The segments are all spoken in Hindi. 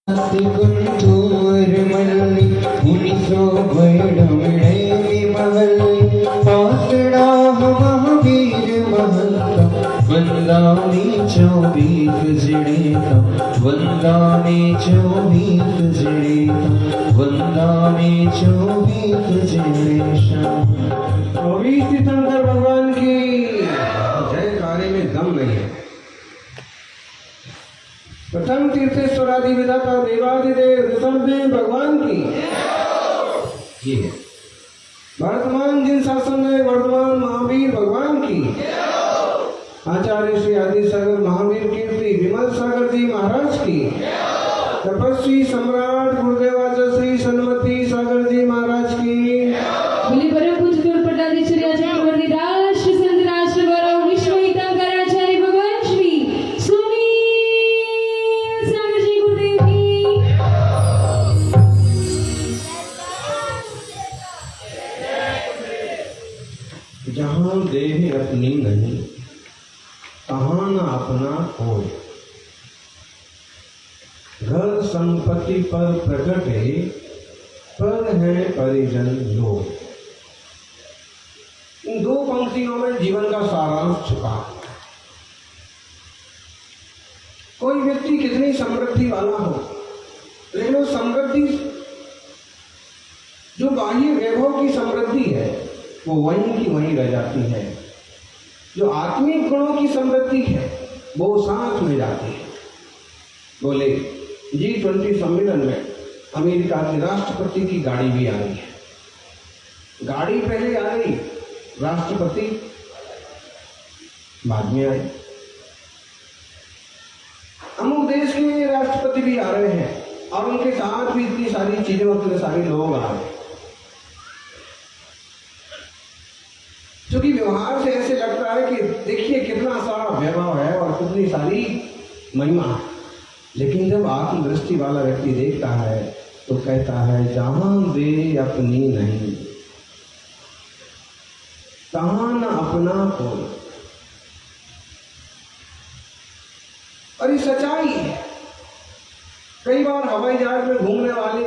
गुंटूर मल्ली उनिसो भैरमणे विमल्ली पासड़ा महावीर महंता वंदानी चौबीस जड़ेता वंदानी चौबीस जड़ेता वंदानी चौबीस जड़ेशा। 24 शंकर भगवान की जय। कार्य में दम नहीं है। प्रथम तीर्थेश्वरादि विधाता देवादिदेव ऋषभदेव भगवान की ये है। वर्तमान जिन शासन में वर्तमान महावीर भगवान की आचार्य श्री आदि सागर महावीर कीर्ति विमल सागर जी महाराज की तपस्वी सम्राट गुरुदेवाचार्य श्री सन्मति सागर जी महाराज की बोली परम पूज्य गुरु पट्टाधीश्वरी चक्रवर्ती राष्ट्र संत राष्ट्र गौरव विश्व हितकर आचार्य भगवान श्री सुनील सागर जी गुरुदेव की जहाँ देह अपनी नहीं तहाँ न अपना कोई। घर संपत्ति पर प्रकटे पर है परिजन लोग। इन दो पंक्तियों में जीवन का सारांश छुपा है। कोई व्यक्ति कितनी समृद्धि वाला हो, लेकिन वो समृद्धि जो बाह्य वैभव की समृद्धि है वो वहीं की वहीं रह जाती है। जो आत्मिक गुणों की समृद्धि है वो साथ में जाती है। बोले G20 सम्मेलन में अमेरिका के राष्ट्रपति की गाड़ी भी आ रही है। गाड़ी पहले आ रही, राष्ट्रपति बाद में आए। अमुक देश के राष्ट्रपति भी आ रहे हैं और उनके साथ भी इतनी सारी चीजें और इतने सारे लोग आ रहे हैं। क्योंकि व्यवहार से ऐसे लगता है कि देखिए कितना सारा वैभव है और कितनी सारी महिमा है, लेकिन जब आत्मदृष्टि वाला व्यक्ति देखता है तो कहता है जहां दे अपनी नहीं तहां न अपना कोई। और ये सच्चाई है। कई बार हवाई जहाज में घूमने वाले,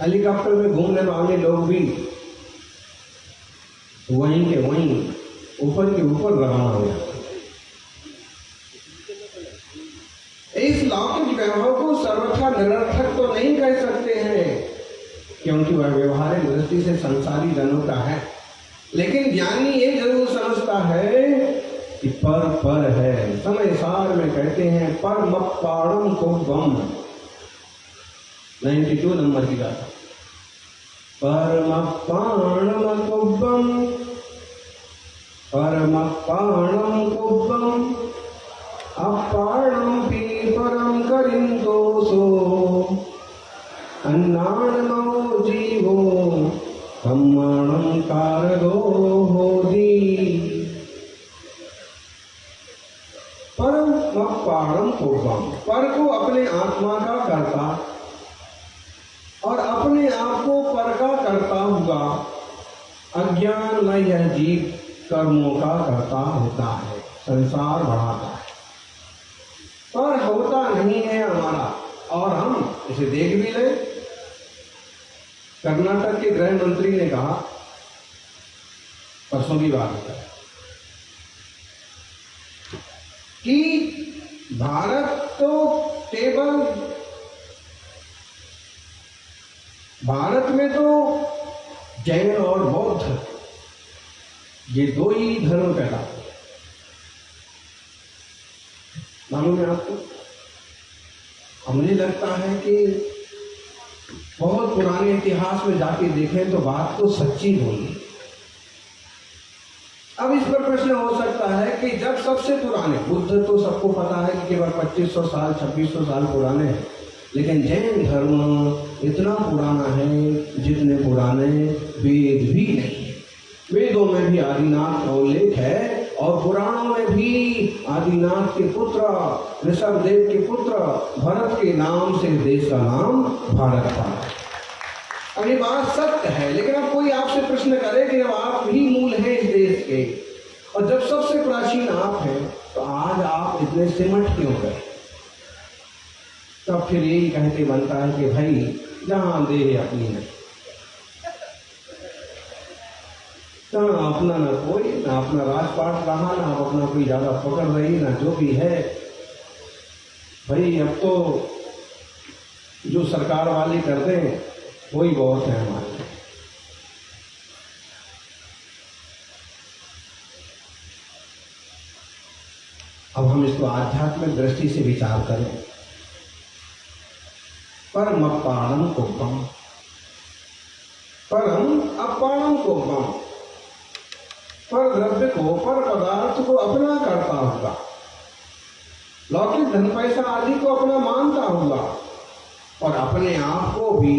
हेलीकॉप्टर में घूमने वाले लोग भी वहीं के वहीं ऊपर के ऊपर रवाना हो जाते। इस लौकिक वैभव को सर्वथा निरर्थक तो नहीं कह सकते हैं, क्योंकि वह व्यवहारिक दृष्टि से संसारी जनों का है। लेकिन ज्ञानी ये जरूर समझता है कि पर है। समय सार में कहते हैं परमपाणम कुब्बम, 92 नंबर की गाथा। परमपाणम कुब्बम परमपाणम कुब्बम अपाणम पी परम करिंदोसो अन्नाणमो जीवो सम्मानम कारगो होदी। परम पाणम कुब्बम, पर को अपने आत्मा का करता और अपने आप को पर का करता हुआ अज्ञान में यह जीव कर्मों का करता होता है, संसार बढ़ाता है, पर होता नहीं है हमारा। और हम इसे देख भी ले। कर्नाटक के गृह मंत्री ने कहा, परसों की बात है, कि भारत तो केवल भारत में तो जैन और बौद्ध ये दो ही धर्म पैदा हुए। मालूम है आपको? हमें लगता है कि बहुत पुराने इतिहास में जाके देखें तो बात तो सच्ची होगी। अब इस पर प्रश्न हो सकता है कि जब सबसे पुराने, बुद्ध तो सबको पता है कि केवल 2500 साल 2600 साल पुराने हैं, लेकिन जैन धर्म इतना पुराना है जितने पुराने वेद भी नहीं। वेदों में भी आदिनाथ का उल्लेख है और पुराणों में भी आदिनाथ के पुत्र ऋषभदेव के पुत्र भरत के नाम से देश का नाम भारत था। अब ये बात सत्य है, लेकिन अब कोई आपसे प्रश्न करे कि अब आप ही मूल हैं इस देश के और जब सबसे प्राचीन आप हैं तो आज आप इतने सिमट क्यों गए? तब फिर यही कहते बनता है कि भाई जहां देह अपनी नहीं, जहां अपना ना कोई, ना अपना राजपाट रहा, ना अपना कोई ज्यादा पकड़ रही, ना जो भी है। भाई अब तो जो सरकार वाले करते हैं वही बहुत है हमारे लिए। अब हम इसको आध्यात्मिक दृष्टि से विचार करें। परम अपाणम कोपम, परम अपाणम कोपम, पर द्रव्य को, पर पदार्थ को अपना करता हुआ, लौकिक धन पैसा आदि को अपना मानता हुआ और अपने आप को भी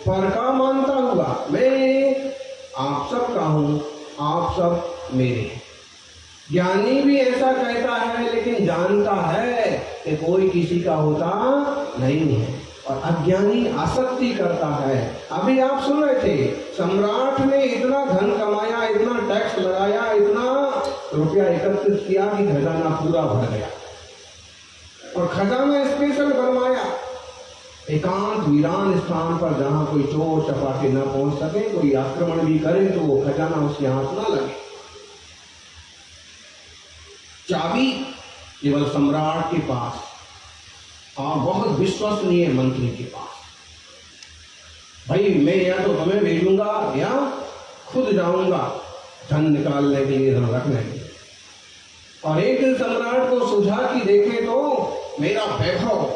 पर का मानता हुआ, मैं आप सब का हूं, आप सब मेरे। ज्ञानी भी ऐसा कहता है, लेकिन जानता है कि कोई किसी का होता नहीं है, और अज्ञानी आसक्ति करता है। अभी आप सुन रहे थे, सम्राट ने इतना धन कमाया, इतना टैक्स लगाया, इतना रुपया एकत्रित किया कि खजाना पूरा भर गया, और खजाना स्पेशल बनवाया एकांत वीरान स्थान पर, जहां कोई चोर चपाटे न पहुंच सके, कोई आक्रमण भी करे तो वो खजाना उसके हाथ न लगे। चाबी केवल सम्राट के पास और बहुत विश्वसनीय मंत्री के पास। भाई मैं या तो तुम्हें भेजूंगा या खुद जाऊंगा धन निकालने के लिए, धन रखने के लिए। और एक दिन सम्राट को सुझा कि देखे तो मेरा वैभव,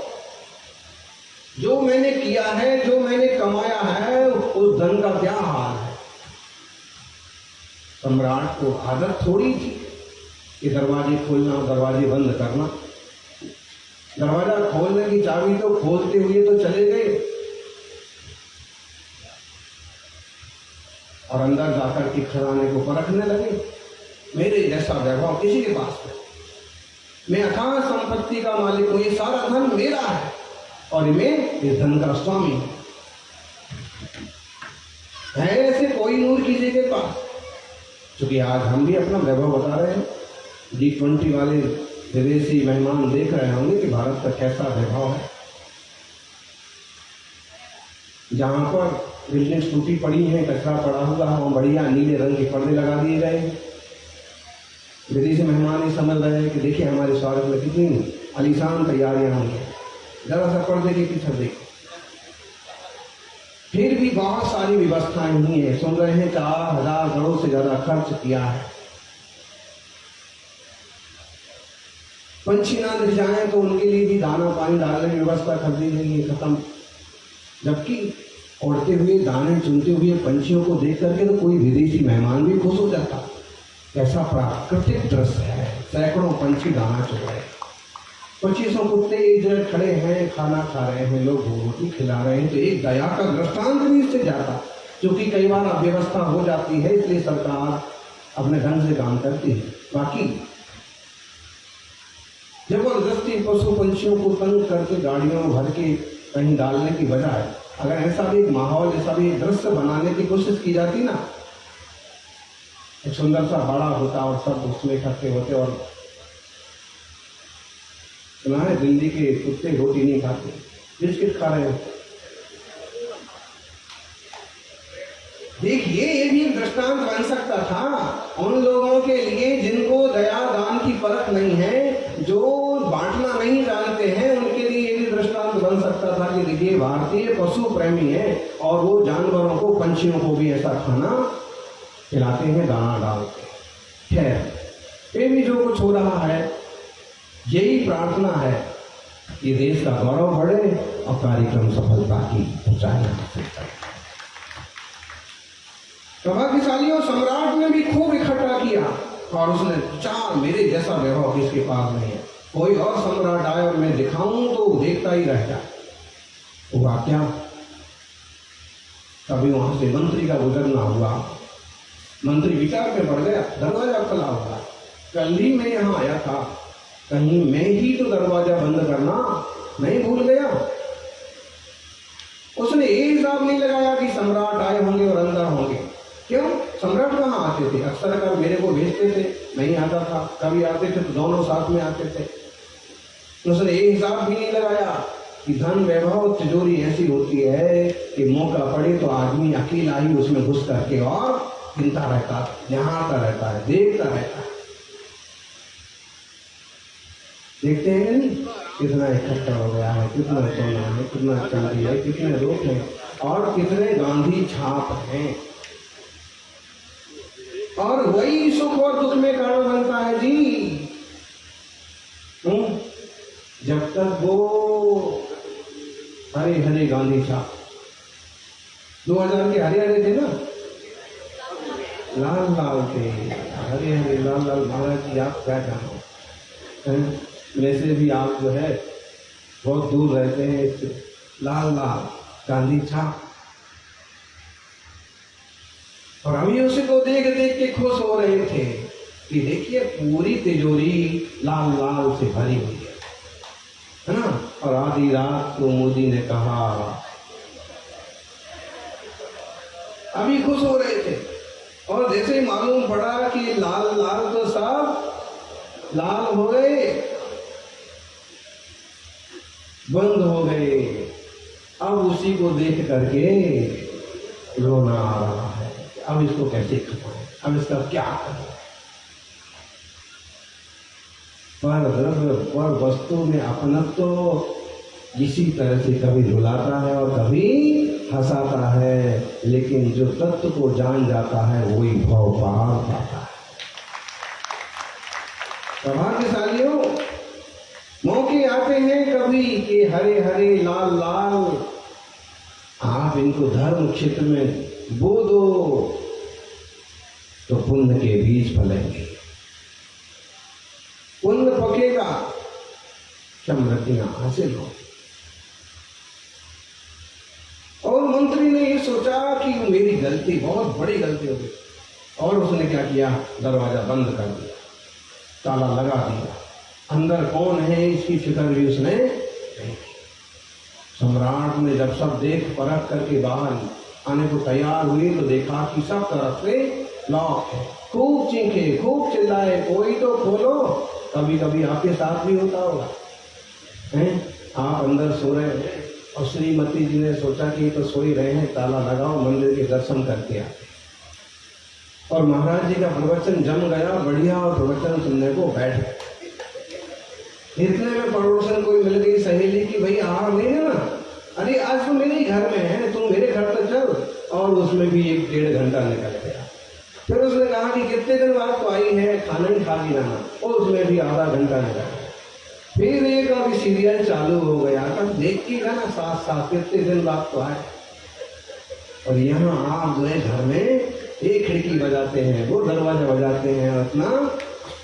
जो मैंने किया है, जो मैंने कमाया है, उस धन का क्या हाल है। सम्राट को आदत थोड़ी थी कि दरवाजे खोलना और दरवाजे बंद करना। दरवाजा खोलने की चाबी तो खोलते हुए तो चले गए, और अंदर जाकर के खजाने को परखने लगे। मेरे जैसा वैभव किसी के पास नहीं, मैं अथाह संपत्ति का मालिक हूं, ये सारा धन मेरा है और मैं इस धन का स्वामी हूं। है ऐसे कोई नूर किसी के पास? क्योंकि आज हम भी अपना वैभव बता रहे हैं। G20 वाले विदेशी मेहमान देख रहे होंगे कि भारत का कैसा वैभव है। जहां पर बिल्डिंग्स टूटी पड़ी हैं, कचरा पड़ा हुआ है, वहां बढ़िया नीले रंग के पर्दे लगा दिए गए हैं। विदेशी मेहमान ये समझ रहे हैं कि देखिए हमारे स्वागत में कितनी आलीशान तैयारियां होंगी। जरा सा पर्दे के पीछे देखो, फिर भी बहुत सारी व्यवस्थाएं हुई है। सुन रहे हैं 4000 करोड़ से ज्यादा खर्च किया है। पंछी ना दिख जाए तो उनके लिए भी दाना पानी डालने की व्यवस्था कर दी गई है, खत्म। जबकि उड़ते हुए दाने चुनते हुए पंछियों को देख करके तो कोई विदेशी मेहमान भी खुश हो जाता। कैसा प्राकृतिक दृश्य है, सैकड़ों पंछी दाना चुन रहे हैं, 2500 कुत्ते इधर खड़े हैं, खाना खा रहे हैं, लोग रोटी खिला रहे हैं। तो एक दया का दृष्टांत भी इससे जाता, क्योंकि कई बार अव्यवस्था हो जाती है, इसलिए सरकार अपने ढंग से काम करती है। बाकी जबरदस्ती पशु पंछियों को तंग करके गाड़ियों में भर के कहीं डालने की बजाय अगर ऐसा भी एक माहौल, ऐसा भी एक दृश्य बनाने की कोशिश की जाती ना, एक सुंदर सा बड़ा होता और सब उसमें इकट्ठे होते। और सुना है दिल्ली के कुत्ते रोटी नहीं खाते, बिस्किट खा रहे होते। देखिए ये भी दृष्टांत बन सकता था उन लोगों के लिए जिनको दया दान की परख नहीं है, जो बांटना नहीं जानते हैं, उनके लिए ये भी दृष्टांत बन सकता था कि देखिए भारतीय पशु प्रेमी है और वो जानवरों को, पंछियों को भी ऐसा खाना खिलाते हैं, दाना डालते। खैर ये भी जो कुछ हो रहा है, यही प्रार्थना है कि देश का गौरव बढ़े और कार्यक्रम सफलता की ऊंचाई हासिल करे। प्रभावशालियों सम्राट ने भी खूब इकट्ठा किया और उसने चार, मेरे जैसा वैभव किसके पास नहीं है। कोई और सम्राट आए और मैं दिखाऊं तो देखता ही रह जाए। हुआ क्या, कभी वहां से मंत्री का गुजरना हुआ। मंत्री विचार में पड़ गया, दरवाजा खुला हुआ, कल ही मैं यहाँ आया था, कहीं मैं ही तो दरवाजा बंद करना नहीं भूल गया। उसने ये हिसाब नहीं लगाया कि सम्राट आए होंगे और अंदर होंगे। क्यों, सम्राट कहाँ आते थे? अक्सर अगर मेरे को भेजते थे, नहीं आता था, कभी आते थे तो दोनों साथ में आते थे। उसने ये हिसाब भी नहीं लगाया कि धन वैभव तिजोरी ऐसी होती है कि मौका पड़े तो आदमी अकेला ही उसमें घुस करके और गिनता रहता है, निहारता रहता है, देखता रहता है। देखते हैं नहीं कितना इकट्ठा हो गया है, कितना सोना है, कितना चांदी है, कितने लोग हैं और कितने गांधी छाप हैं। और वही सुख और दुख में कारण बनता है जी। जब तक वो हरे हरे गांधी छाप 2000 के हरे हरे थे ना, लाल लाल थे, हरे हरे लाल लाल। महाराज जी आप क्या जानो, वैसे भी आप जो है बहुत दूर रहते हैं इससे। लाल लाल गांधी छाप, और हम उसी को देख देख के खुश हो रहे थे कि देखिए पूरी तिजोरी लाल लाल से भरी हुई है ना। और आधी रात को मोदी ने कहा, अभी खुश हो रहे थे और जैसे मालूम पड़ा कि लाल लाल तो सब लाल हो गए, बंद हो गए। अब उसी को देख करके रोना आ रहा है, अब इसको कैसे खपाएं, अब इसका क्या करें। पर वस्तु में अपनत्व तो इसी तरह से कभी रुलाता है और कभी हंसाता है, लेकिन जो तत्व को जान जाता है वही भाव पार पाता है। सौभाग्यशालियों, मौके आते हैं कभी कि हरे हरे लाल लाल, आप इनको धर्म क्षेत्र में बो दो तो पुण्य के बीज फलेंगे, पुण्य पकेगा, समृद्धियां हासिल हो। और मंत्री ने ये सोचा कि मेरी गलती, बहुत बड़ी गलती हो गई, और उसने क्या किया, दरवाजा बंद कर दिया, ताला लगा दिया। अंदर कौन है इसकी फिक्र भी उसने नहीं की। सम्राट ने जब सब देख परख करके बाहर आने को तैयार हुए तो देखा कि सब तरफ से लॉक है। खूब चीखे, खूब चिल्लाए, कोई तो खोलो। कभी कभी आपके साथ भी होता होगा, हैं? आप अंदर सो रहे हैं और श्रीमती जी ने सोचा कि तो सो ही रहे हैं, ताला लगाओ, मंदिर के दर्शन करके आते। और महाराज जी का प्रवचन जम गया बढ़िया, और प्रवचन सुनने को बैठ गए। इतने में पड़ोसन कोई मिल गई सहेली की, भाई आ नहीं है ना, अरे आज तो मेरे ही घर में है, तुम मेरे घर तक चल। और उसमें भी 1-1.5 घंटा निकल गया। फिर उसने कहा कि कितने दिन बाद तो आई है, खाना ही खा के जाना, और उसमें भी आधा घंटा निकल गया। फिर एक अभी सीरियल चालू हो गया, तब देख के ना साथ साथ कितने दिन बाद तो आए। और यहाँ आप जो है घर में एक खिड़की बजाते हैं, वो दरवाजा बजाते हैं, अपना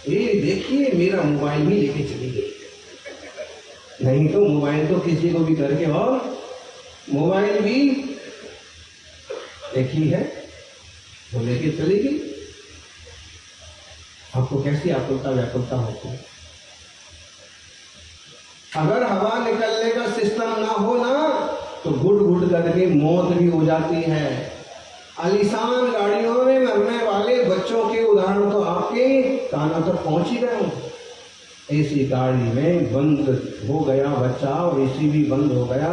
ये देखिए मेरा मोबाइल भी लेके चली गई। नहीं तो मोबाइल तो किसी को भी करके, और मोबाइल भी एक ही है, वो लेके चली गई। आपको कैसी आकुलता व्याकुलता होती है। अगर हवा निकलने का सिस्टम ना हो ना तो घुट घुट करके मौत भी हो जाती है। आलीशान गाड़ियों में मरने वाले बच्चों के उदाहरण तो आपके कानों तक पहुंच ही गए होंगे। ऐसी गाड़ी में बंद हो गया बच्चा, और एसी भी बंद हो गया,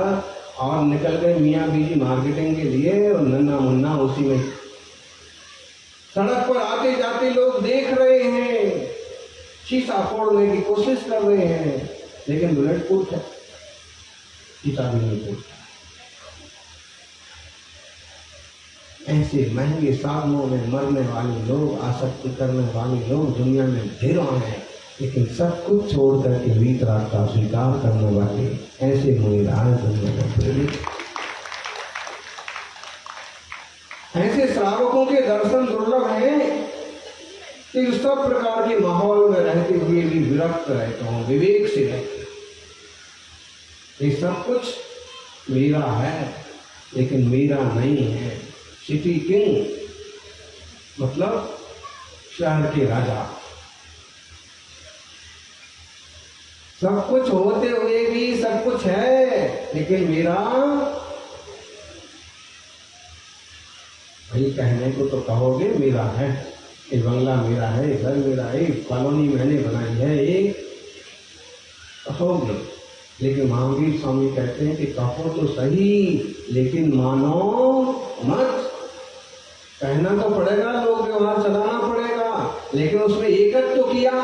और निकल गए मियाँ बीजी मार्केटिंग के लिए, और नन्ना मुन्ना उसी में। सड़क पर आते जाते लोग देख रहे हैं, शीशा फोड़ने की कोशिश कर रहे हैं, लेकिन बुलेट प्रूफ है, शीशा भी नहीं फूटता। ऐसे महंगे साधनों में मरने वाले लोग, आसक्ति करने वाले लोग दुनिया में ढेरों हैं, लेकिन सब कुछ छोड़ करके वीतराग का स्वीकार करने वाले ऐसे मुनिराज दुनिया में प्रेरित। ऐसे श्रावकों के दर्शन दुर्लभ हैं कि सब प्रकार के माहौल में रहते हुए भी विरक्त रहते हों, विवेक से रहते। ये सब कुछ मेरा है, लेकिन मेरा नहीं है। सिटी किंग मतलब शहर के राजा, सब कुछ होते हुए भी सब कुछ है, लेकिन मेरा भाई कहने को तो कहोगे मेरा है, ये बंगला मेरा है, घर मेरा है, कॉलोनी मैंने बनाई है, ये कहोगे, लेकिन महावीर स्वामी कहते हैं कि कहो तो सही लेकिन मानो मत। कहना तो पड़ेगा, लोक व्यवहार चलाना पड़ेगा, लेकिन उसमें एकत्व तो किया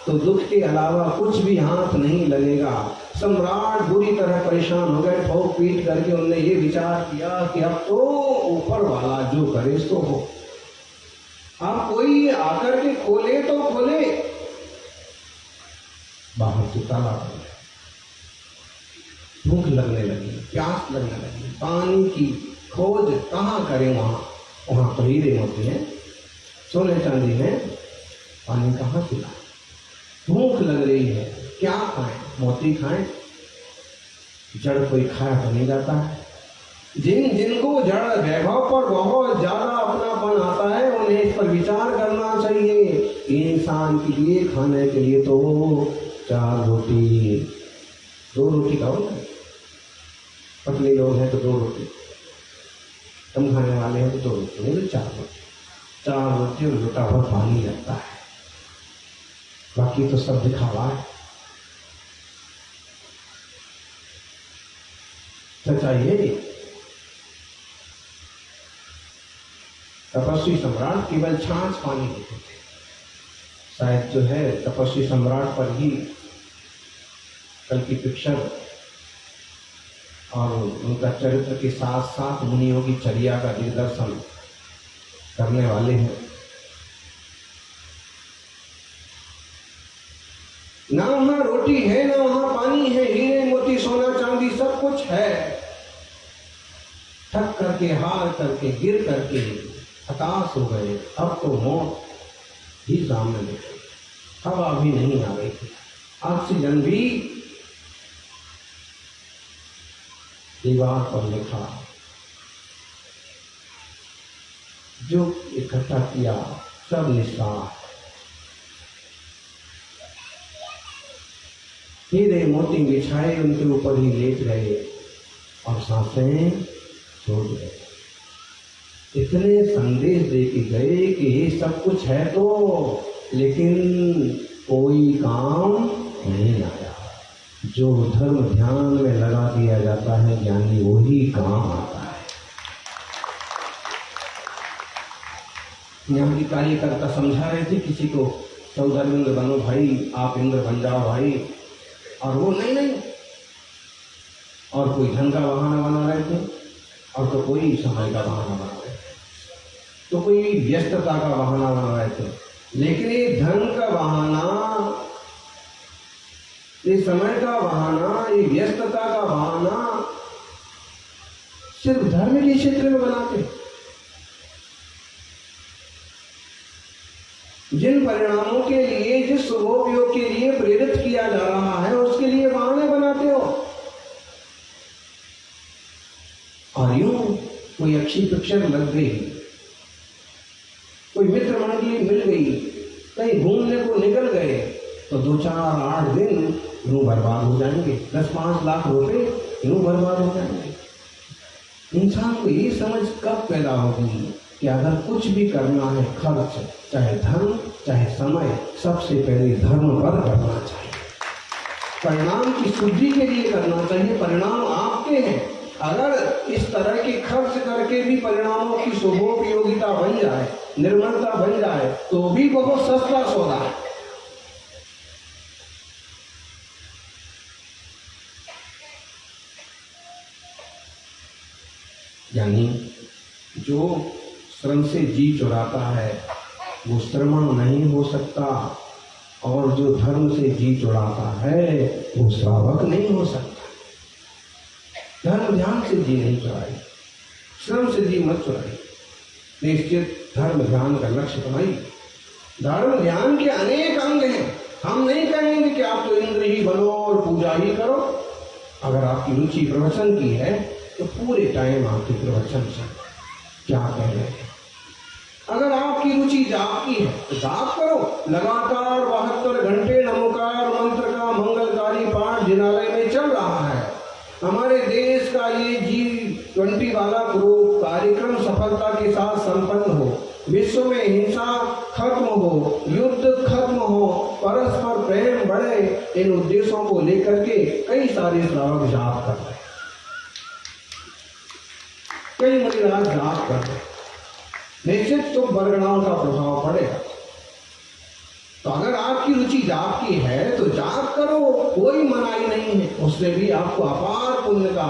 तो दुख के अलावा कुछ भी हाथ नहीं लगेगा। सम्राट बुरी तरह परेशान हो गए, ठोक पीट करके उन्होंने ये विचार किया कि अब तो ऊपर वाला जो करे सो हो। अब कोई आकर के खोले तो खोले। बाहर से ताला बंद है, भूख लगने लगी, प्यास लगने लगी, पानी की खोज कहाँ करें। वहां तो हीरे मोती हैं, सोने चांदी है, पानी कहाँ से लाए। भूख लग रही है, क्या खाएं, मोती खाएं, जड़ कोई खाया तो नहीं जाता है। जिनको जड़ वैभव पर बहुत ज्यादा अपनापन आता है उन्हें इस पर विचार करना चाहिए। इंसान के लिए खाने के लिए तो 4 रोटी, 2 रोटी खाओ ना। पतले लोग हैं तो 2 रोटी, कम खाने वाले हैं तो 2 रोटी, नहीं तो 4 रोटी। 4 रोटी और लोटा भर पानी लगता है, बाकी तो सब दिखावा है। सच्चाई तपस्वी सम्राट केवल छाछ पानी देते थे। शायद जो है तपस्वी सम्राट पर ही कल की पिक्चर और उनका चरित्र के साथ साथ मुनियों की चर्या का दिग्दर्शन करने वाले हैं। ना वहां रोटी है, ना वहां पानी है, हीरे मोती सोना चांदी सब कुछ है। थक करके, हार करके, गिर करके हताश हो गए। अब तो मौत ही सामने देखी, हवा भी नहीं आ रही थी, ऑक्सीजन भी। दीवार पर लिखा, जो इकट्ठा किया सब निस्सार, हीरे मोती बिछाए उनके ऊपर ही लेट गए और सांसें छोड़ गए। इतने संदेश दे के गए कि ये सब कुछ है तो, लेकिन कोई काम नहीं आया। जो धर्म ध्यान में लगा दिया जाता है ज्ञानी, वही काम आता है। यहाँ की कार्यकर्ता समझा रहे थे किसी को, चौधरी इंद्र बनो भाई, आप इंद्र बन जाओ भाई, और वो नहीं। और कोई धन का बहाना बना रहे थे, और तो कोई समय का बहाना बना रहे थे, तो कोई व्यस्तता का बहाना बना रहे थे। लेकिन ये धन का बहाना, ये समय का बहाना, ये व्यस्तता का बहाना सिर्फ धर्म के क्षेत्र में बनाते। जिन परिणामों के लिए, जिस शुभोपयोग के लिए प्रेरित किया जा रहा है, उसके लिए बहाने बनाते हो। और यूं कोई अच्छी पिक्चर लग गई, कोई मित्र मंडली मिल गई, कहीं घूमने को निकल गए, तो 2, 4, 8 दिन यूं बर्बाद हो जाएंगे, 10-5 लाख रुपए यूं बर्बाद हो जाएंगे। इंसान को ये समझ कब पैदा होगी कि अगर कुछ भी करना है खर्च, चाहे धन चाहे समय, सबसे पहले धर्म पर करना चाहिए। परिणाम की शुद्धि के लिए करना चाहिए, परिणाम आपके हैं। अगर इस तरह के खर्च करके भी परिणामों की शुभोपयोगिता बन जाए, निर्मलता बन जाए, तो भी बहुत सस्ता सौदा है। यानी जो श्रम से जी चुराता है वो श्रमण नहीं हो सकता, और जो धर्म से जी चुराता है वो श्रावक नहीं हो सकता। धर्म ध्यान से जी नहीं चुराई, श्रम से जी मत चुराई, निश्चित धर्म ध्यान का लक्ष्य बनाई। धर्म ध्यान के अनेक अंग हैं। हम नहीं कहेंगे कि आप तो इंद्र ही बनो और पूजा ही करो। अगर आपकी रुचि प्रवचन की है तो पूरे टाइम आपके प्रवचन से क्या कह रहे हैं। अगर आपकी रुचि जाप की है तो जाप करो, लगातार 72 घंटे नमोकार मंत्र का मंगलकारी पाठ जिनालय में चल रहा है। हमारे देश का ये G20 वाला ग्रुप कार्यक्रम सफलता के साथ संपन्न हो, विश्व में हिंसा खत्म हो, युद्ध खत्म हो, परस्पर प्रेम बढ़े, इन उद्देश्यों को लेकर के कई सारे श्रावक जाप कर रहे हैं, कई मुनिराज जाप कर रहे हैं। निश्चित तो बरगणाओं का प्रभाव पड़ेगा। तो अगर आपकी रुचि जाप की है तो जाप करो, कोई मनाही नहीं है। उससे भी आपको अपार पुण्य का,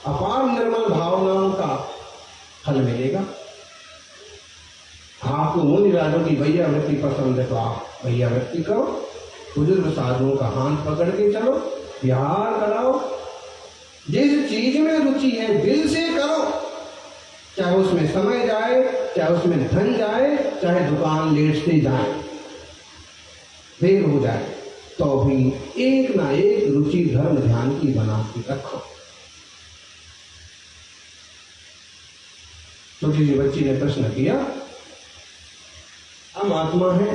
अपार निर्मल भावनाओं का फल मिलेगा। आपको मुनिराजों की भैया वृत्ति पसंद है तो आप भैया वृत्ति करो, बुजुर्ग साधुओं का हाथ पकड़ के चलो, विहार कराओ। जिस चीज में रुचि है दिल से करो, चाहे उसमें समय जाए, चाहे उसमें धन जाए, चाहे दुकान लेट से जाए, देर हो जाए, तो भी एक ना एक रुचि धर्म ध्यान की बना के रखो। छोटी सी बच्ची ने प्रश्न किया, हम आत्मा है,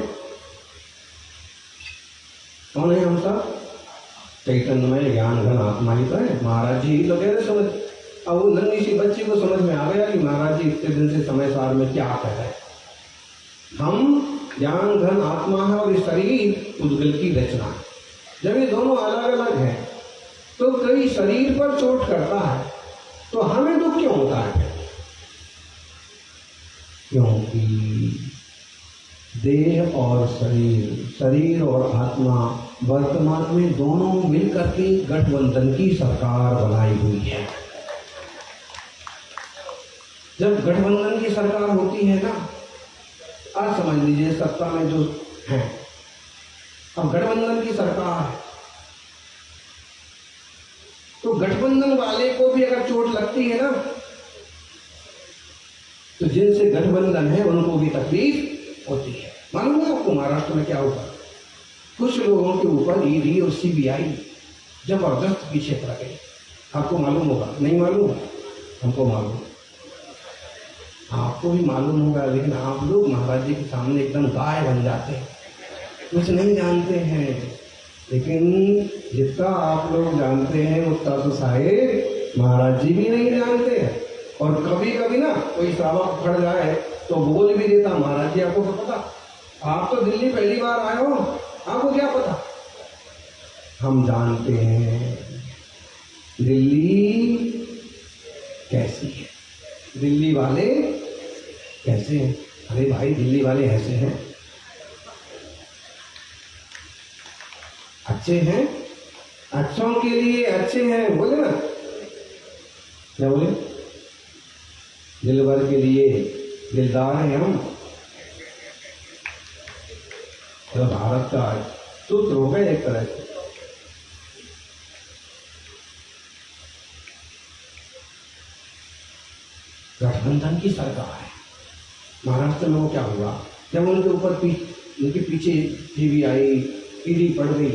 कौन है हम सब? चैतन्यमय ज्ञान घन आत्मा ही तो है। महाराज जी तो कह रहे समझ। अब वो नन्ही सी बच्ची को समझ में आ गया कि महाराज जी इतने दिन से समय सार में क्या कह रहे हैं। हम ज्ञान घन आत्मा है और इस शरीर उद्गल की रचना है। जब ये दोनों अलग अलग हैं तो कई शरीर पर चोट करता है, तो हमें दुख क्यों होता है? क्योंकि देह और शरीर, शरीर और आत्मा वर्तमान में दोनों मिलकर के गठबंधन की सरकार बनाई हुई है। जब गठबंधन की सरकार होती है ना, आज समझ लीजिए सत्ता में जो है, अब गठबंधन की सरकार है, तो गठबंधन वाले को भी अगर चोट लगती है ना, तो जिनसे गठबंधन है उनको भी तकलीफ होती है। मालूम है आपको महाराष्ट्र में क्या होता है? कुछ लोगों के ऊपर ईडी और सीबीआई जबरदस्त पीछे पड़ गई। आपको मालूम होगा? नहीं मालूम? हमको मालूम, आपको भी मालूम होगा, लेकिन आप लोग महाराज जी के सामने एकदम गाय बन जाते हैं, कुछ नहीं जानते हैं। लेकिन जितना आप लोग जानते हैं उतना तो शायद महाराज जी भी नहीं जानते हैं। और कभी कभी ना कोई श्रावक फट जाए तो बोल भी देता, महाराज जी आपको क्या पता, आप तो दिल्ली पहली बार आए हो, आपको क्या पता? हम जानते हैं दिल्ली कैसी है, दिल्ली वाले कैसे हैं। अरे भाई दिल्ली वाले ऐसे हैं, अच्छे हैं, अच्छों के लिए अच्छे हैं, बोले ना, क्या बोले? दिल भर के लिए दिलदार हैं हम। तो भारत का सूत्र हो गया एक तरह से। गठबंधन की सरकार है। महाराष्ट्र में वो क्या हुआ, जब उनके ऊपर उनके पीछे सीबीआई ईडी पड़ गई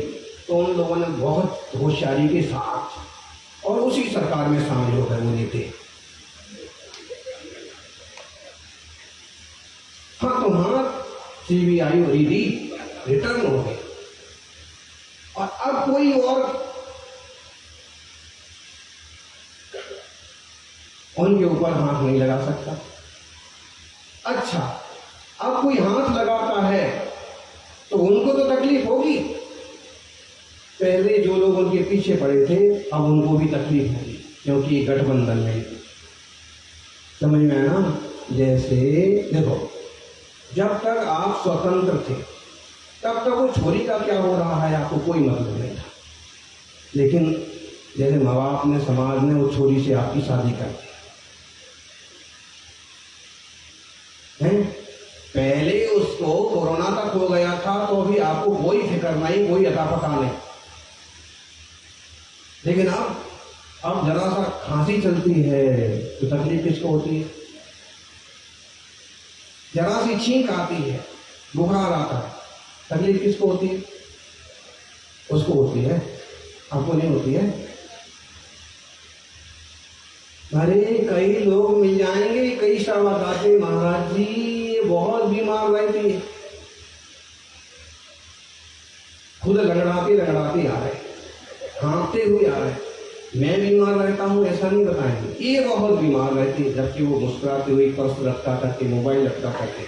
तो उन लोगों ने बहुत होशियारी के साथ और उसी सरकार में शामिल हो गए वो नेता। हाँ तो हाँ, सीबीआई और ईडी रिटर्न हो गए और अब कोई और उनके ऊपर हाथ नहीं लगा सकता। अच्छा, अब कोई हाथ लगाता है तो उनको तो तकलीफ होगी। पहले जो लोग उनके पीछे पड़े थे अब उनको भी तकलीफ होगी, क्योंकि गठबंधन में, समझ में आया ना? जैसे देखो, जब तक आप स्वतंत्र थे तब तक वो छोरी का क्या हो रहा है आपको कोई मतलब नहीं था। लेकिन जैसे माँ बाप ने, समाज ने वो छोरी से आपकी शादी कर दी है, पहले उसको कोरोना तक हो गया था तो अभी आपको कोई फिक्र नहीं, कोई अता पता नहीं। लेकिन अब जरा सा खांसी चलती है तो तकलीफ किसको होती है? जरा सी छींक आती है, बुखार आता है, तकलीफ किसको होती है? उसको होती है, आपको नहीं होती है। अरे कई लोग मिल जाएंगे, कई श्रावक आते, महाराज जी ये बहुत बीमार रहती है, खुद लंगड़ाते आ रहे, हाँफते हुए आ रहे, मैं बीमार रहता हूँ ऐसा नहीं बताएंगे, ये बहुत बीमार रहती है, जबकि वो मुस्कुराते हुए पर्स रखता करके, मोबाइल रखता करके।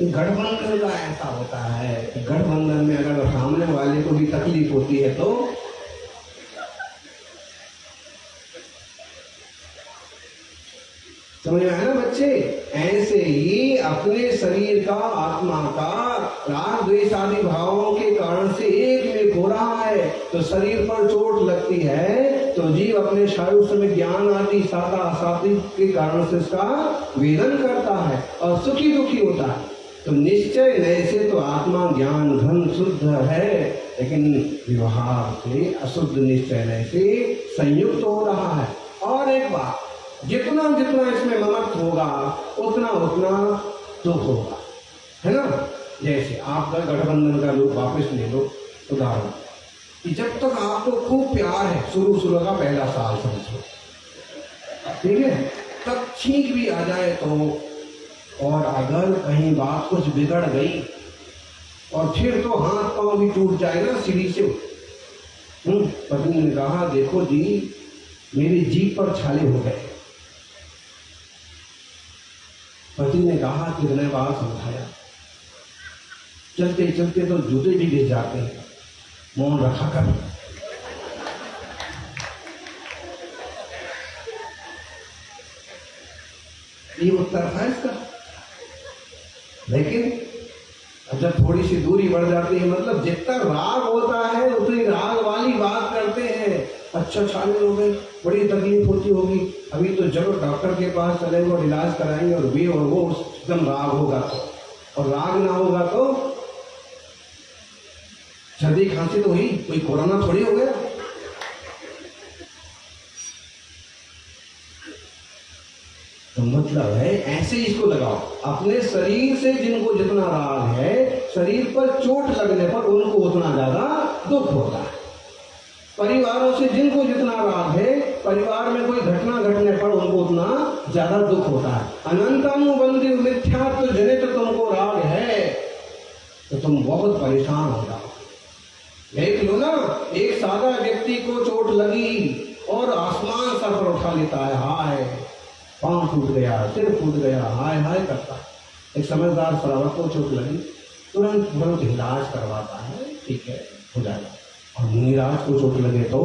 गठबंधन का ऐसा होता है कि गठबंधन में अगर सामने वाले को भी तकलीफ होती है तो समझ में आया ना बच्चे। ऐसे ही अपने शरीर का, आत्मा का राग द्वेष आदि भावों के कारण से एक में हो रहा है तो शरीर पर चोट लगती है तो जीव अपने शारीर में ज्ञान आदि साता असाती के कारण से इसका वेदन करता है और सुखी दुखी होता है। तो निश्चय ऐसे तो आत्मा ज्ञान घन शुद्ध है, लेकिन व्यवहार से अशुद्ध निश्चय से संयुक्त हो रहा है। और एक बात, जितना जितना इसमें ममत्व होगा उतना उतना दुख होगा, है ना। जैसे आपका गठबंधन का रूप वापस ले लो उदाहरण कि जब तक आपको खूब प्यार है, शुरू का पहला साल समझो, ठीक है, तब छींक भी आ जाए तो, और अगर कहीं बात कुछ बिगड़ गई और फिर तो हाथ पांव भी टूट जाएगा सीढ़ी से। पत्नी ने कहा देखो जी मेरी जीभ पर छाले हो गए। पति ने कहा कितने बार समझाया, चलते चलते तो जूते भी गिर जाते हैं, मौन रखा कर। ये उत्तर था इसका। लेकिन अब जब थोड़ी सी दूरी बढ़ जाती है, मतलब जितना राग होता है उतनी राग वाली बात करते हैं। अच्छा छाले हो गए, बड़ी तकलीफ होती होगी, अभी तो चलो डॉक्टर के पास चलेंगे और इलाज कराएंगे, और भी और वो एकदम राग होगा तो, और राग ना होगा तो सर्दी खांसी तो हुई, कोई कोरोना थोड़ी हो गया। तो मतलब है ऐसे ही इसको लगाओ, अपने शरीर से जिनको जितना राग है, शरीर पर चोट लगने पर उनको उतना ज्यादा दुख होता है। परिवारों से जिनको जितना राग है, परिवार में कोई घटना घटने पर उनको उतना ज्यादा दुख होता है। अनंतानुबंधी मिथ्यात्व जनित तुमको राग है तो तुम बहुत परेशान हो जाओ। देख लो ना, एक सादा व्यक्ति को चोट लगी और आसमान सर पर उठा लेता है, हाय पांव टूट गया, सिर फूट गया, हाय हाय करता है। एक समझदार श्रावक को चोट लगी, तुरंत इलाज करवाता है, ठीक है हो जाएगा। और मुनिराज को चोट लगे तो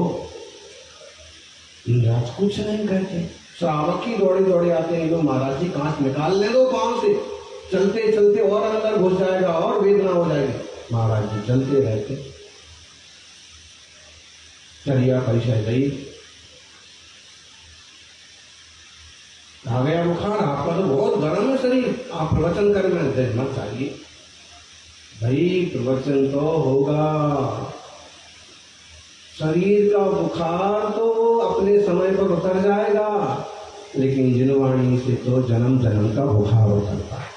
मुनिराज कुछ नहीं कहते, श्रावक ही दौड़े दौड़े आते हैं, लोग महाराज जी कांच निकाल ले दो पांव से, चलते चलते और अंदर घुस जाएगा और वेदना हो जाएगी। महाराज जी चलते रहते, चलिया परिचय गई, आ गया बुखार, आपका तो बहुत गर्म है शरीर, आप प्रवचन कर में देर मत चाहिए। भाई प्रवचन तो होगा, शरीर का बुखार तो अपने समय पर उतर जाएगा, लेकिन जिनवाणी से तो जन्म जन्म का बुखार उतरता है।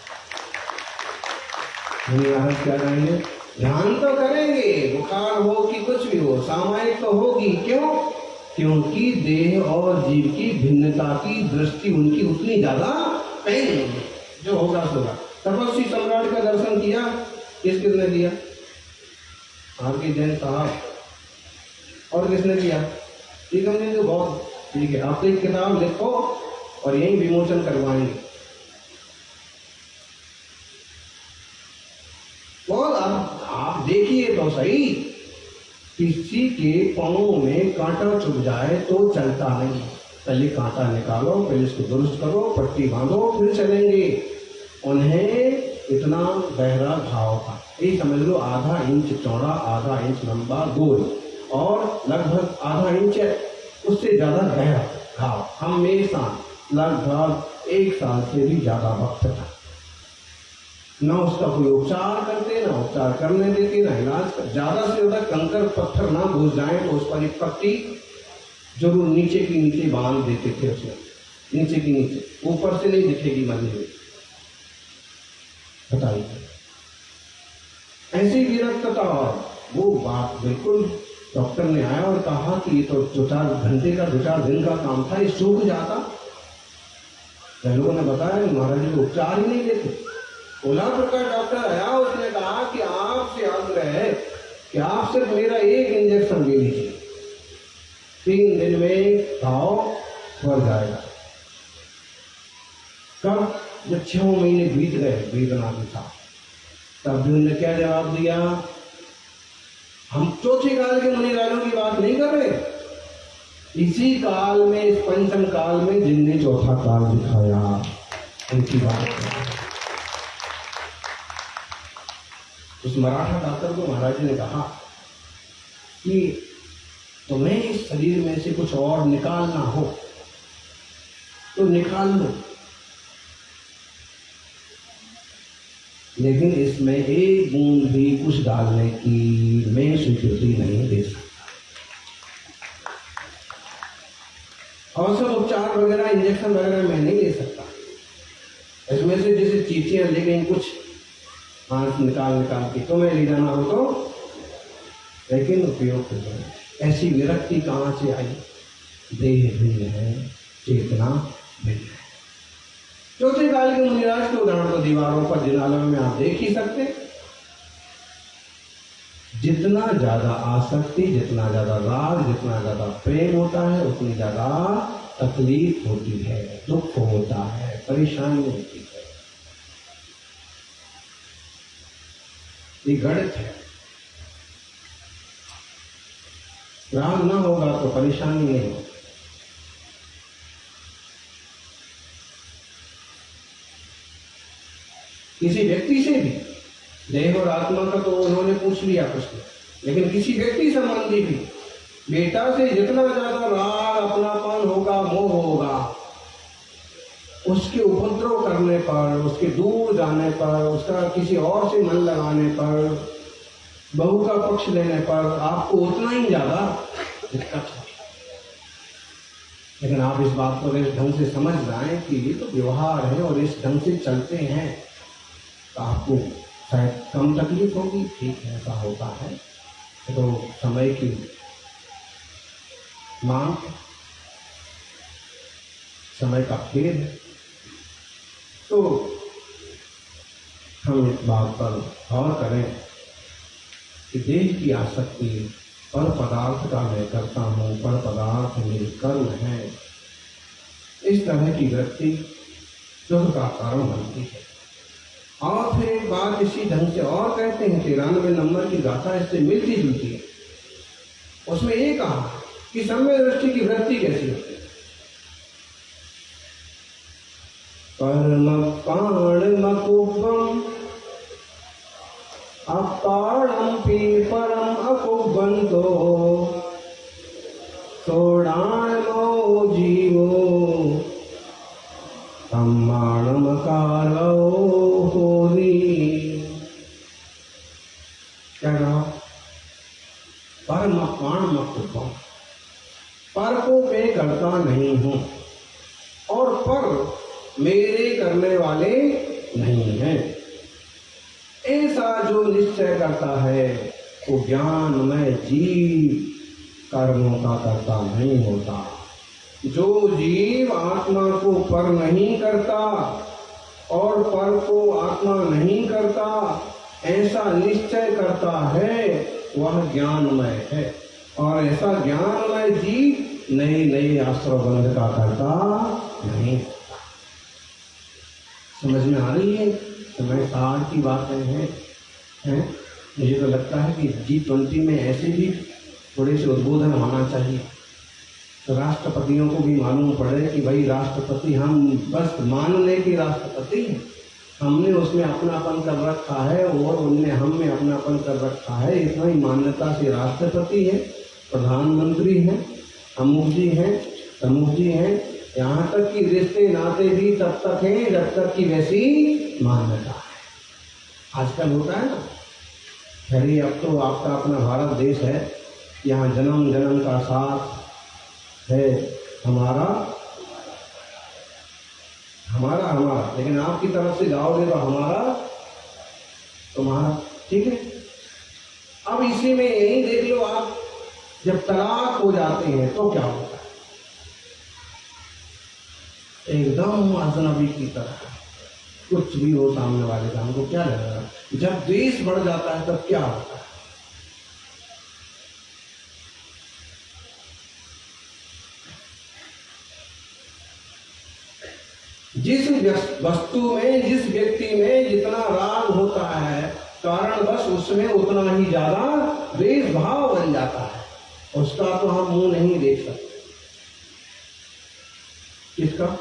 महाराज क्या करेंगे, ध्यान तो करेंगे, बुखार हो कि कुछ भी हो, सामायिक तो होगी। क्यों? क्योंकि देह और जीव की भिन्नता की दृष्टि उनकी उतनी ज्यादा कहीं नहीं है, जो होगा होगा। तपस्वी सम्राट का दर्शन किया, किसने दिया? आपके जैन साहब। और किसने दिया? ठीक है, जो बहुत ठीक है, आप एक किताब लिखो और यही विमोचन करवाएंगे। और आप देखिए तो सही, किसी के पांव में कांटा चुभ जाए तो चलता नहीं, पहले कांटा निकालो, पहले इसको दुरुस्त करो, पट्टी बांधो, फिर चलेंगे। उन्हें इतना गहरा घाव था, ये समझ लो आधा इंच चौड़ा, आधा इंच लंबा, गोल, और लगभग आधा इंच उससे ज्यादा गहरा घाव। हमेशा लगभग 1 साल से भी ज्यादा वक्त था, न उसका कोई उपचार करते, न उपचार करने देते, न इलाज कर। ज्यादा से ज्यादा कंकर पत्थर ना घुस जाए तो उस पर एक पट्टी जरूर नीचे की नीचे बांध देते थे, उसमें नीचे की नीचे, ऊपर से नहीं दिखेगी बंधी हुई। बताइए, ऐसी विरक्तता। और वो बात बिल्कुल, डॉक्टर ने आया और कहा कि ये तो 2-4 घंटे का 2-4 दिन का काम था, ये सूख जाता। लोगों ने बताया महाराज जी को उपचार ही नहीं देते। ओला प्रकार डॉक्टर आया, उसने कहा कि आपसे आग्रह है कि आप सिर्फ मेरा 1 इंजेक्शन ले लीजिए, 3 दिन में घाव भर जाएगा। कब? जब 6 महीने बीत गए, वेदना भी था, तब भी उन्होंने क्या जवाब दिया? हम चौथे काल के मुनि राजों की बात नहीं कर रहे, इसी काल में, इस पंचम काल में जिनने चौथा काल दिखाया, उनकी बात कर रहे हैं। उस मराठा डॉक्टर को महाराज ने कहा कि तुम्हें इस शरीर में से कुछ और निकालना हो तो निकाल लो, लेकिन इसमें एक बूंद भी कुछ डालने की मैं स्वीकृति नहीं दे सकता। और सब उपचार वगैरह, इंजेक्शन वगैरह मैं नहीं ले सकता। इसमें से जैसे चीटियां ले गई कुछ हाथ निकाल के तुम्हें ले जाना हो तो, लेकिन उपयोग हो जाए। ऐसी विरक्ति कहाँ से आई? देह भिन्न है, चेतना भिन्न है। चौथे काल के मुनिराज के उदाहरण तो दीवारों पर, जिनालों में आप देख ही सकते। जितना ज्यादा आसक्ति, जितना ज्यादा राग, जितना ज्यादा प्रेम होता है, उतनी ज्यादा तकलीफ होती है, दुख होता है, परेशानी होती है। ये गणित है। राग ना होगा तो परेशानी नहीं होगी। किसी व्यक्ति से भी, देह और आत्मा का तो उन्होंने पूछ लिया प्रश्न, लेकिन किसी व्यक्ति संबंधी भी बेटा से जितना ज्यादा राग, अपनापन होगा, मोह होगा, उसके उपद्रव करने पर, उसके दूर जाने पर, उसका किसी और से मन लगाने पर, बहू का पक्ष लेने पर आपको उतना ही ज्यादा दिक्कत है। लेकिन आप इस बात को इस ढंग से समझ जाएं कि ये तो व्यवहार है और इस ढंग से चलते हैं, तो आपको शायद कम तकलीफ होगी। ठीक है, ऐसा होता है, तो समय की मांग, समय का खेल है। तो हम इस बात पर गौर करें कि देह की आसक्ति, पर पदार्थ का मैं करता हूँ, पर पदार्थ मेरे कर्म है, इस तरह की वृत्ति दुख का कारण बनती है। और फिर एक बात इसी ढंग से और कहते हैं, 93 नंबर की गाथा इससे मिलती जुलती है। उसमें ये कहा कि सम्य दृष्टि की वृत्ति कैसी होती है। कर्म पाणमकुब्बम अपाणम पी परम अकुब्बंतो सोडाणमो जीवो सम्माणमकारो होरी। क्या कहा? परम पाणम अकुब्बम, पर को मैं करता नहीं हूं और पर मेरे करने वाले नहीं हैं, ऐसा जो निश्चय करता है वो ज्ञानमय जीव कर्मों का करता नहीं होता। जो जीव आत्मा को पर नहीं करता और पर को आत्मा नहीं करता, ऐसा निश्चय करता है, वह ज्ञानमय है। और ऐसा ज्ञानमय जीव नई नई आश्रवबंध का करता नहीं। समझ में आ रही है? समय सार की बातें हैं। मुझे तो लगता है कि G20 में ऐसे भी थोड़े से उद्बोधन होना चाहिए, तो राष्ट्रपतियों को भी मालूम पड़े कि भाई राष्ट्रपति हम बस मान लें कि राष्ट्रपति हैं, हमने उसमें अपनापन कर रखा है और उनने हम में अपनापन कर रखा है। इतना ही मान्यता से राष्ट्रपति है, प्रधानमंत्री हैं, अमुक जी हैं, तमुक जी हैं, यहाँ तक कि रिश्ते नाते भी तब तक हैं जब तक कि वैसी मान्यता है। आजकल होता है ना, खैर अब तो आपका अपना भारत देश है, यहाँ जन्म जन्म का साथ है हमारा, लेकिन आपकी तरफ से जाओगे तो हमारा तुम्हारा। ठीक है, अब इसी में यही देख लो आप, जब तलाक हो जाते हैं तो क्या होता है? एकदम अजनबी की तरह, कुछ भी हो सामने वाले का हमको क्या लगेगा। जब द्वेष बढ़ जाता है तब क्या होता है? जिस वस्तु में, जिस व्यक्ति में जितना राग होता है, कारणवश उसमें उतना ही ज्यादा द्वेष भाव बन जाता है, उसका तो हम मुंह नहीं देख सकते। किसका?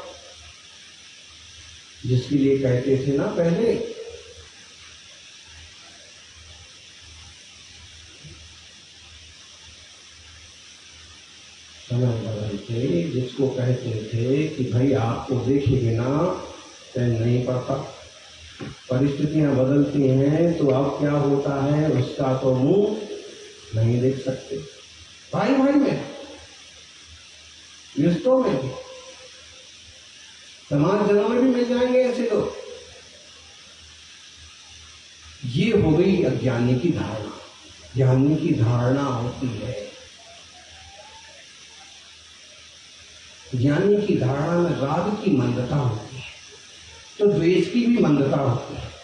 जिसके लिए कहते थे ना पहले, समय बदलते, जिसको कहते थे कि भाई आपको देखे बिना चैन नहीं पड़ता, परिस्थितियां बदलती हैं तो अब क्या होता है, उसका तो मुंह नहीं देख सकते। भाई भाई में, रिश्तों में भी, समाज जनों में भी मिल जाएंगे ऐसे लोग। ये हो गई अज्ञानी की धारणा। ज्ञानी की धारणा होती है, ज्ञानी की धारणा में राग की मंदता होती है, तो द्वेष की भी मंदता होती है।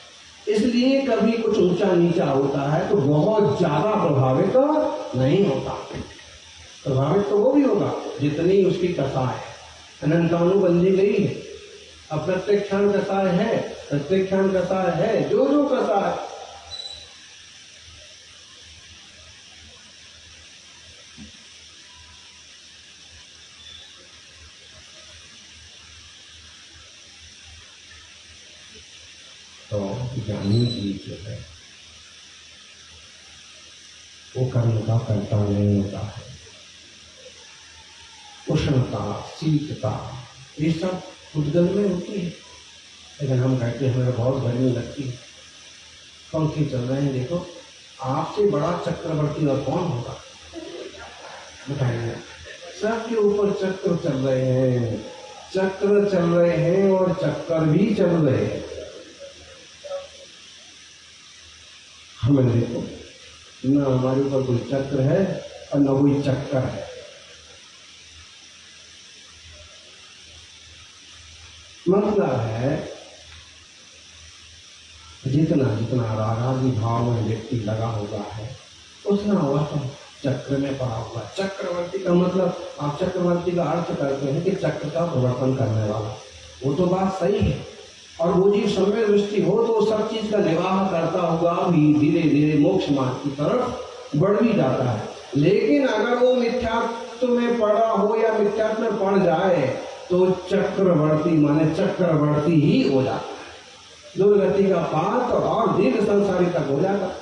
इसलिए कभी कुछ ऊंचा नीचा होता है तो बहुत ज्यादा प्रभावित तो नहीं होता। प्रभावित तो वो भी होगा जितनी उसकी कसाय है, अनंतानु बंधी गई है। अब प्रत्येक क्षण कसाय है, प्रत्येक क्षण कसाय है, जो जो कसाय। तो ज्ञानी की जो है वो कर्म का कर्ता नहीं होता है। उष्णता, शीतता, ये सब उद्गल में होती है। लेकिन हम कहते हैं हमें बहुत गर्मी लगती है, पंखे चल रहे हैं, देखो आपसे बड़ा चक्रवर्ती और कौन होगा बताइए। सबके ऊपर चक्र चल रहे हैं, चक्र चल रहे हैं और चक्कर भी चल रहे हैं। हमें देखो न हमारे ऊपर कोई चक्र है और न कोई चक्कर है। मतलब है जितना जितना रागादि भाव में व्यक्ति लगा हुआ है उतना वह चक्र में पड़ा हुआ। चक्रवर्ती का मतलब, आप चक्रवर्ती का अर्थ करते हैं कि चक्र का प्रवर्तन करने वाला, वो तो बात सही है। और वो जीव सम्यक दृष्टि हो तो सब चीज का निर्वाह करता हुआ भी धीरे धीरे मोक्ष मार्ग की तरफ बढ़ भी जाता है। लेकिन अगर वो मिथ्यात्व में पड़ा हो या मिथ्यात्व में पड़ जाए तो चक्रवर्ती माने चक्रवर्ती ही हो जाता है, दुर्गति का पात्र और दीर्घ संसारी तक हो जाता है।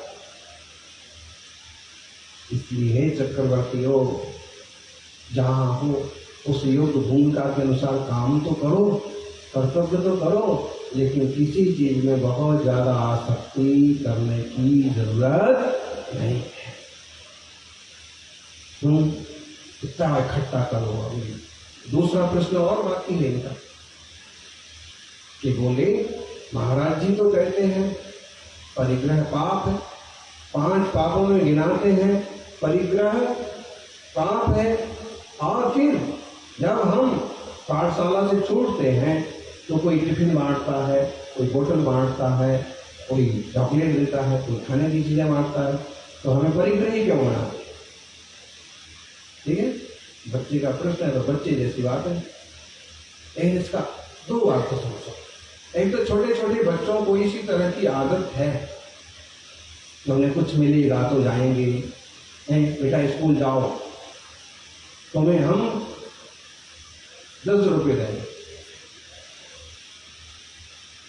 इसलिए चक्रवर्ती योग जहां हो उस योग भूमिका के अनुसार काम तो करो, कर्तव्य तो करो, लेकिन किसी चीज में बहुत ज्यादा आसक्ति करने की जरूरत नहीं है। तुम इतना इकट्ठा करो। अभी दूसरा प्रश्न और बाकी है इनका कि बोले महाराज जी तो कहते हैं परिग्रह पाप है, 5 पापों में गिनाते हैं परिग्रह पाप है। और फिर जब हम पाठशाला से छूटते हैं तो कोई टिफिन बांटता है, कोई बोतल बांटता है, कोई चॉकलेट देता है, कोई खाने की चीजें बांटता है, तो हमें परिग्रही क्यों बनाते? ठीक है, बच्चे का प्रश्न है तो बच्चे जैसी बात है। लेकिन इसका 2 अर्थ समझो। एक तो छोटे छोटे बच्चों को इसी तरह की आदत है कि उन्हें कुछ मिलेगा तो जाएंगे, बेटा स्कूल जाओ तुम्हें हम 10 रुपये देंगे,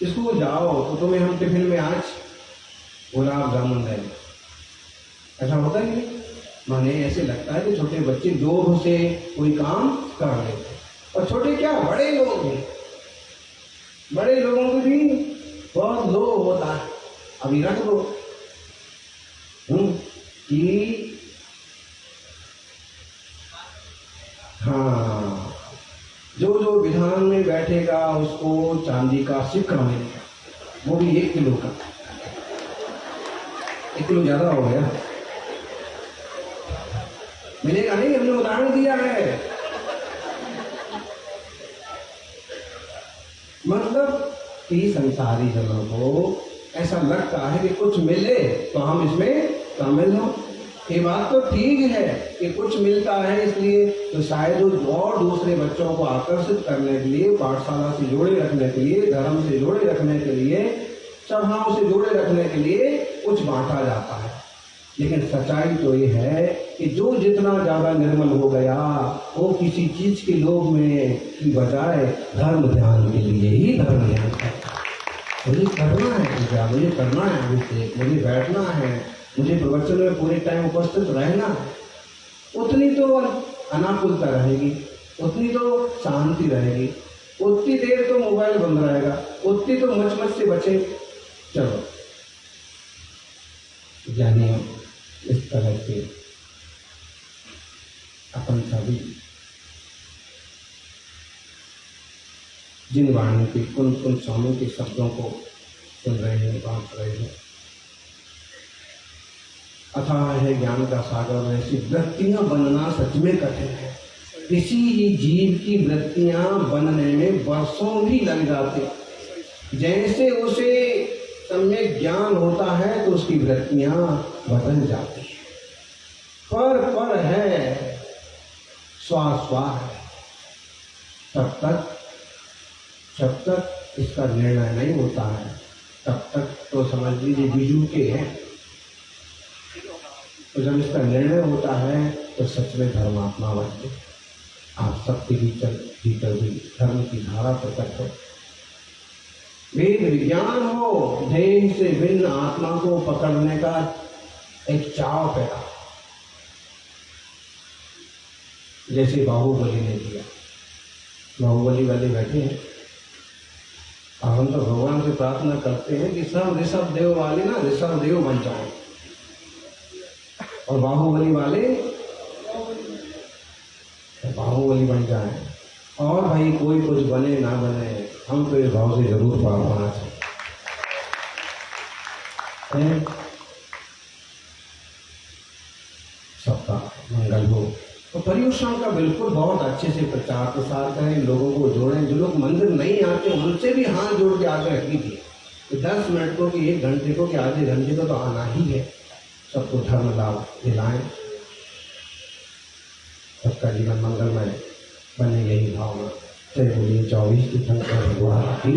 स्कूल जाओ तो तुम्हें हम टिफिन में आज गुलाब जामुन देंगे। ऐसा होता ही नहीं। माने ऐसे लगता है कि छोटे बच्चे लोभ से कोई काम कर लेते, और छोटे क्या बड़े लोग भी, बड़े लोगों को भी बहुत लोभ होता है। अभी रख दो कि हाँ जो जो विधान में बैठेगा उसको चांदी का सिक्का मिलेगा, वो भी 1 किलो का। 1 किलो ज्यादा हो गया, मिलेगा नहीं, हमने उदाहरण दिया है। मतलब कि संसारी जनों को ऐसा लगता है कि कुछ मिले तो हम इसमें शामिल हों। ये बात तो ठीक है कि कुछ मिलता है, इसलिए तो शायद और दूसरे बच्चों को आकर्षित करने के लिए, पाठशाला से जोड़े रखने के लिए, धर्म से जोड़े रखने के लिए, सभाओं से जोड़े रखने के लिए कुछ बांटा जाता है, लेकिन सच्चाई तो ये है कि जो जितना ज्यादा निर्मल हो गया वो किसी चीज के लोभ में की बजाय धर्म ध्यान के लिए ही धर्म ध्यान करता है। मुझे करना है पूजा, मुझे करना है अभिषेक, मुझे बैठना है, मुझे प्रवचन में पूरे टाइम उपस्थित रहना है, उतनी तो अनाकुलता रहेगी, उतनी तो शांति रहेगी, उतनी देर तो मोबाइल बंद रहेगा, उतनी तो मच से बचे। चलो जानिए इस तरह से अपन सभी जिन वाणी के कुल स्वामी के शब्दों को सुन रहे हैं, बांट रहे हैं, अथाह है ज्ञान का सागर, ऐसी वृत्तियां बनना सच में कठिन है। किसी ही जीव की वृत्तियां बनने में वर्षों भी लग जाते। जैसे उसे सम्यक ज्ञान होता है तो उसकी वृत्तियां बदल जाती हैं। पर है, स्वा है। जब तक इसका निर्णय नहीं होता है तब तक तो समझ लीजिए बीजू के हैं। तो जब इसका निर्णय होता है तो सच में धर्मात्मा बनते। आप सबके भीतर भी धर्म की धारा प्रकट हो, वेद विज्ञान हो, देह से भिन्न आत्मा को पकड़ने का एक चाव पैदा, जैसे बाहुबली ने किया। बाहुबली वाले बैठे हैं, और हम तो भगवान से प्रार्थना करते हैं कि सब ऋषभ देव वाले ना ऋषभ देव बन जाए और बाहुबली वाले बाहुबली बन जाए। और भाई कोई कुछ बने ना बने, हम तो इस भाव से जरूर पार होना चाहिए। सबका मंगल हो। तो पर्युषण का बिल्कुल बहुत अच्छे से प्रचार प्रसार करें, लोगों को जोड़ें। जो लोग मंदिर नहीं आते उनसे भी हाथ जोड़ के आगे कीजिए कि 10 मिनट को कि 1 घंटे को कि आधे घंटे को तो आना ही है। सबको धर्म लाभ दिलाएं, सबका जीवन मंगलमय बने, यही भावना। जय बोलिए 24 तीर्थंकर भगवान की।